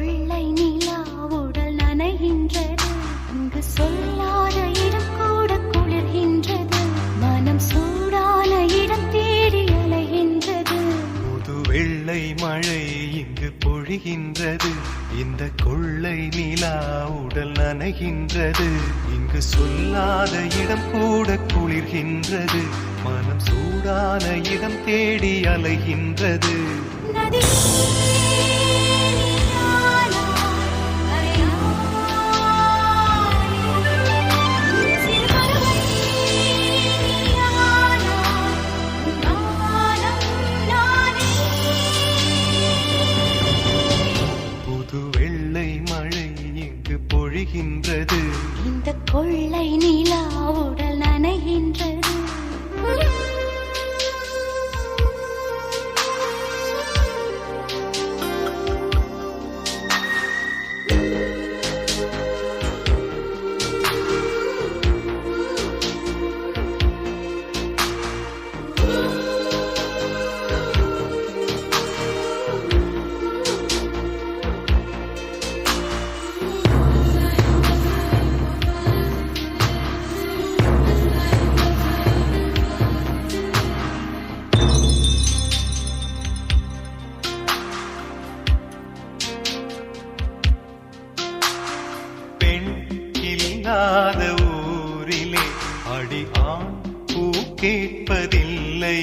கொள்ளை நிலா உடல் நனைகின்றது, இங்கு சொல்லாத இடம் கூட குளிர்கின்றது, மனம் சூடான இடம் தேடி அலைகின்றது. புது வெள்ளை மழை இங்கு பொழிகின்றது, இந்த கொள்ளை நிலா உடல் நனைகின்றது, இங்கு சொல்லாத இடம் கூட குளிர்கின்றது, மனம் சூடான இடம் தேடி அலைகின்றது. புது வெள்ளை மழை இங்கு பொழிகின்றது, இந்த கொள்ளை நிலா உடல் நனைகின்றது. இல்லாத ஊரிலே அடி ஆண் பூ கேட்பதில்லை,